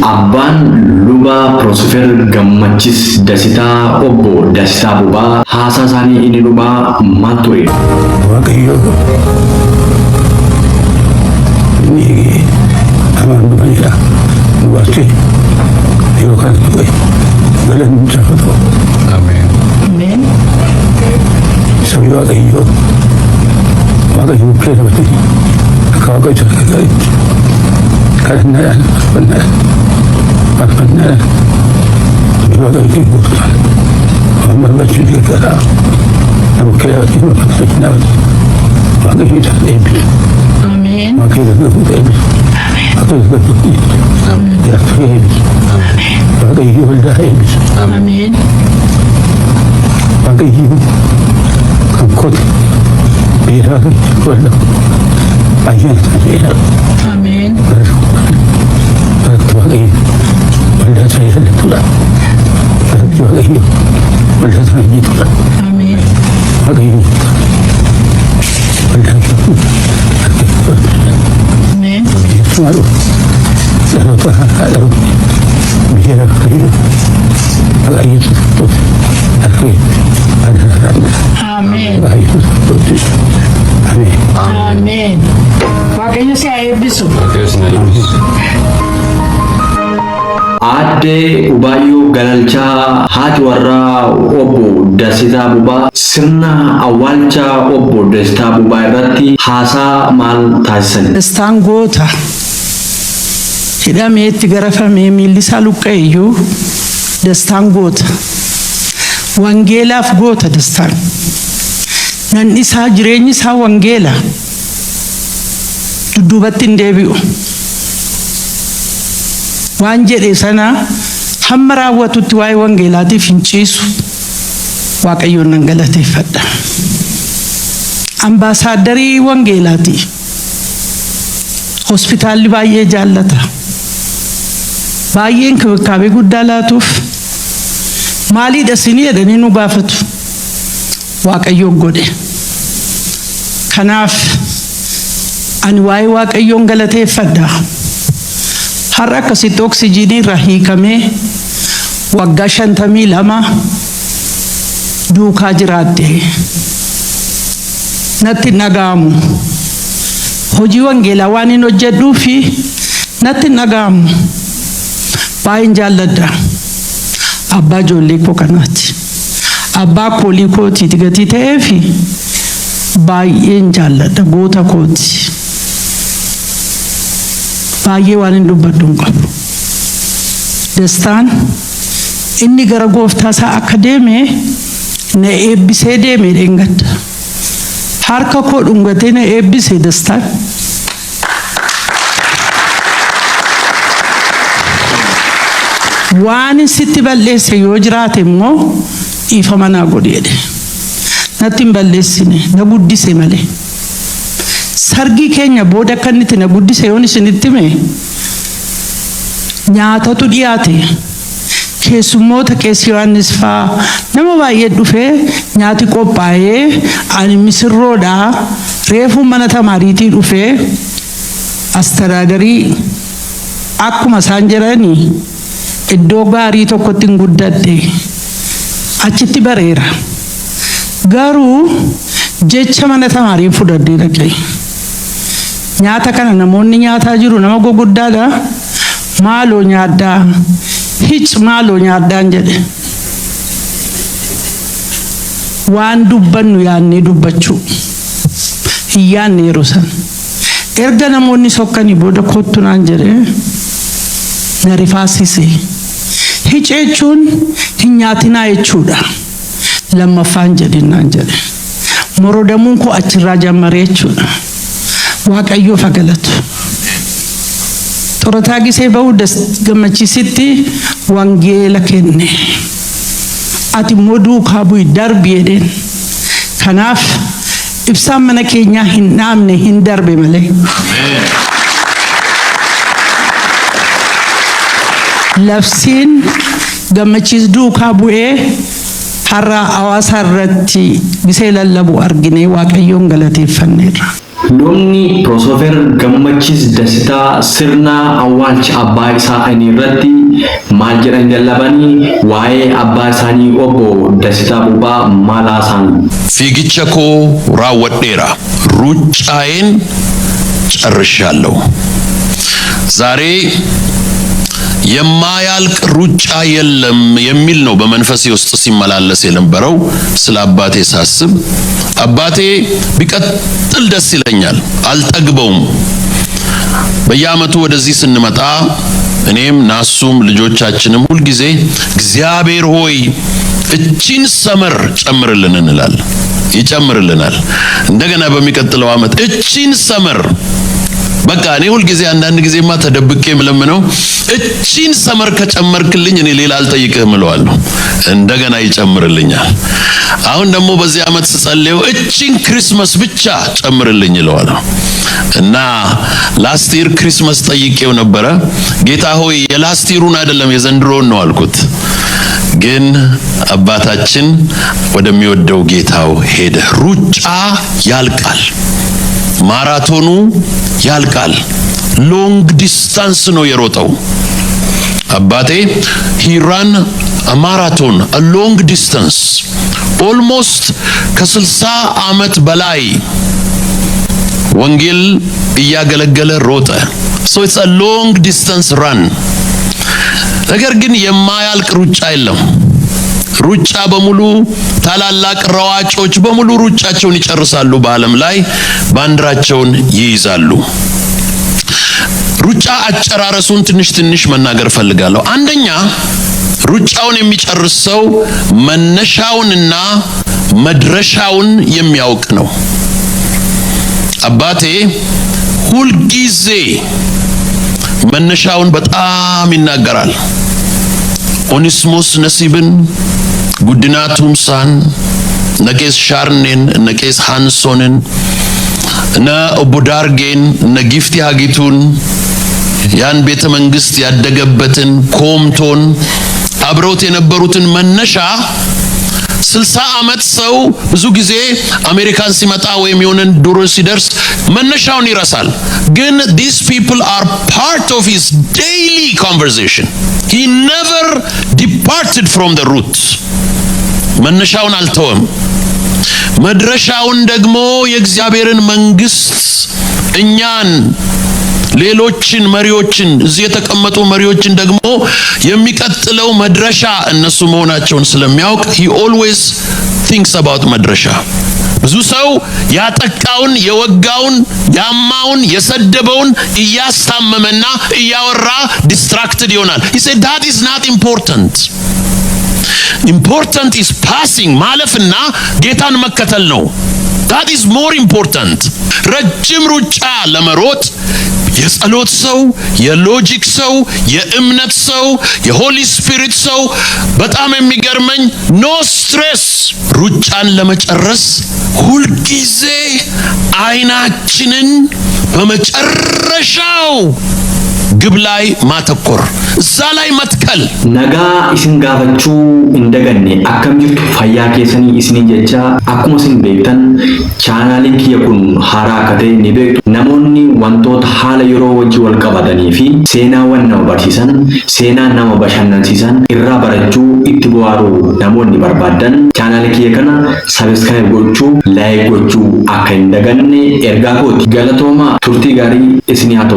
Abbaan luba Prosper Gammachis Dasita obbo Dasita Buba haasaa isaanii inni luba maal ture? Waaqayyo ni amaan dhumanidha. Dubartii yookaan galan jafatu. Ameen. Ameen. Sabi Waaqayyo keessa batee akka Waaqayyo kadhannaa Waaqayyo guutuudhaan waan barbaachuu deeggaraa nama keessa bakka Waaqayyo isaan eebbisu. Ameen. Waaqayyo gaggabuu eebbisu. Waaqayyo gaggabuu jaartuu eebbisu. Waaqayyo waldaa eebbisu. Ameen. Waaqayyo kan kote beeraa kan waldaa ayyaana isaanii Ameen. Waaqayyo waldaa isaanii jaallatudha. Waaqayyo waldaa isaanii jibudha. Ameen. Waaqayyo waldaa Ameen. Sumaru dhaloota haadha biyya Waaqayyo Waaqayyo Ameen. Ameen. Waaqayyo si haa eebbisu. Aadde Ubayyoo Galalchaa haati warraa obbo Dasita Buba sirna awwaalcha obbo Dasita Buba irratti haasaa maal taasisan? Dastaan goota hidhamee itti garafamee miilli isaa luqqa'eeyyuu Dastaan goota. Wangeelaaf goota Dastaan. Nanni isaa jireenyi isaa wangeela. Dudduubatti hin deebi'u. Waan jedhe sana hamma raawwatutti waa'ee wangeelaatiif hin ciisu. Waaqayyoon nan galateeffadha. Ambaasaaddarii wangeelaati. Hospitaalli baay'ee jaallata. Baay'een kibikaabee guddaa laatuuf maaliidha isinii jedhanii nu gaafatu. Waaqayyoon godhe. Kanaaf ani waa'ee Waaqayyoon galateeffadha. Har'a akkasitti oksijiinii irraa hiikamee waggaa 52 duukaa jiraadde. Natti dhaga'amu. Hojii wangeelaa waan hin hojjedhuufi natti dhaga'amu. Baay'een jaalladha. Abbaa ijoollee koo kanaati. Abbaa koolii kootiiti gatii ta'eefi baay'een jaalladha goota kooti. Baay'ee waan hin dubbadhu hin qabu. Dastaan inni gara gooftaa isaa akka deeme na eebbisee deeme dheengadda. Harka koo dhungatee na eebbisee Dastaan. Waan sitti balleesse yoo jiraate immoo dhiifama naa godhi jedhe. Natti hin balleessine na guddise malee. Sargii keenya booda akka inni na guddise yoon isinitti hime nyaatatu dhiyaate. Keessummoota keessi Yohaannis fa'aa nama baay'ee dhufee nyaati qophaa'ee ani misirroodha reefu mana tamaariitii dhufee astaraadarii akkuma isaan jedhanii iddoo gaarii tokkotti hin guddadhe achitti bareera. Garuu jecha mana tamaariin fudhadhee dhaqee nyaata kana namoonni nyaataa jiru nama guguddaadha. Maaloo nyaaddaa hic maaloo nyaaddaan jedhe. Waan dubbannu yaannee dubbachuu hin yaanne yeroo san. Erga namoonni sokkanii booda kottu naan jedhe na rifaasise. Hic jechuun hin nyaatinaa jechuudha. Lammaffaan jedhinaan jedhe. Morodamuun koo achirraa jammaree jechuudha. Waaqayyoof haa galatu. Xurataa gisee bahuu gammachisitti wangeela kenne. Ati immoo duukaa bu'i darbi jedheen. Kanaaf ibsaan mana keenyaa hin dhaamne hin darbe malee. Labsiin gammachiis duukaa bu'ee har'a hawaasa irratti gisee lallabu arginee Waaqayyoon galateeffanneerra. Lubni Piroosofer Gammachiis Dastaa sirna awwaalcha abbaa isaa irratti maal jedhan lallabanii waa'ee abbaa isaanii obbo Dastaa Bubaa maal haasan? Fiigicha koo raawwadheera, ሩጫዬን ጨርሻለሁ። ዛሬ የማያልቅ ሩጫ የለም የሚል ነው በመንፈሴ ውስጥ ሲመላለስ የነበረው። ስለ አባቴ ሳስብ አባቴ ቢቀጥል ደስ ይለኛል፣ አልጠግበውም። በየዓመቱ ወደዚህ ስንመጣ እኔም ናሱም ልጆቻችንም ሁል ጊዜ እግዚአብሔር ሆይ እቺን ሰመር ጨምርልን እንላለን። ይጨምርልናል። እንደገና በሚቀጥለው ዓመት እቺን ሰመር በቃ እኔ ሁል ጊዜ አንዳንድ ጊዜማ ተደብቄ ምለምነው እቺን ሰመር ከጨመርክልኝ እኔ ሌላ አልጠይቅህም እለዋለሁ። እንደገና ይጨምርልኛል። አሁን ደግሞ በዚህ ዓመት ስጸልየው እቺን ክሪስማስ ብቻ ጨምርልኝ እለዋለሁ። እና ላስት ይር ክሪስማስ ጠይቄው ነበረ። ጌታ ሆይ የላስት ይሩን አይደለም የዘንድሮን ነው አልኩት። ግን አባታችን ወደሚወደው ጌታው ሄደ። ሩጫ ያልቃል፣ ማራቶኑ ያልቃል። ሎንግ ዲስታንስ ነው የሮጠው አባቴ። he ran a marathon, a long distance, almost ከ60 ዓመት በላይ ወንጌል እያገለገለ ሮጠ። so it's a long distance run. ነገር ግን የማያልቅ ሩጫ የለም። ሩጫ በሙሉ ታላላቅ ሯጮች በሙሉ ሩጫቸውን ይጨርሳሉ፣ በዓለም ላይ ባንዲራቸውን ይይዛሉ። ሩጫ አጨራረሱን ትንሽ መናገር ፈልጋለሁ። አንደኛ ሩጫውን የሚጨርስ ሰው መነሻውንና መድረሻውን የሚያውቅ ነው። አባቴ ሁልጊዜ መነሻውን በጣም ይናገራል። ኦኒስሞስ ነሲብን፣ ጉድና ቱምሳን፣ ነቄስ ሻርኔን፣ ነቄስ ሃንሶንን፣ እነ ኦቦ ዳርጌን፣ እነ ጊፍቲ ሀጊቱን፣ ያን ቤተ መንግስት ያደገበትን ኮምቶን አብረውት የነበሩትን መነሻ 60 ዓመት ሰው ብዙ ጊዜ አሜሪካን ሲመጣ ወይም የሆነን ዱሮ ሲደርስ መነሻውን ይረሳል። ግን these people are part of his daily conversation. He never departed from the route. መነሻውን አልተወም። መድረሻውን ደግሞ የእግዚአብሔርን መንግስት እኛን ሌሎችን መሪዎችን እዚህ የተቀመጡ መሪዎችን ደግሞ የሚቀጥለው መድረሻ እነሱ መሆናቸውን ስለሚያውቅ he always thinks about መድረሻ። ብዙ ሰው ያጠቃውን የወጋውን ያማውን የሰደበውን እያስታመመና እያወራ distracted ይሆናል። he said that is not important. important is passing, ማለፍና ጌታን መከተል ነው። that is more important. ረጅም ሩጫ ለመሮጥ የጸሎት ሰው፣ የሎጂክ ሰው፣ የእምነት ሰው፣ የሆሊ ስፒሪት ሰው በጣም የሚገርመኝ ኖ ስትሬስ ሩጫን ለመጨረስ ሁልጊዜ አይናችንን በመጨረሻው ግብ ላይ ማተኮር፣ እዛ ላይ መትከል። ነጋ ኢስን ጋፈቹ እንደገኔ አከም ጅርቱ ፈያ ኬሰኒ ኢስኒ ጀቻ አኩማ ሲን ቤክተን ቻናሊ ኪየኩን ሃራ ከቴ ኒቤክ ነሞኒ ወንቶት ሃለ የሮ ወጂ ወልቀባደኒ ፊ ሴና ወናው በርሲሰን ሴና ነማ በሸነንሲሰን ኢራ በረቹ ኢትቦዋሩ ነሞኒ በርባደን ቻናሊ ኪየከና ሰብስክራይብ ጎቹ ላይክ ጎቹ አከ እንደገኔ ኤርጋጎት ገለቶማ ቱርቲ ጋሪ ኢስኒ አቶ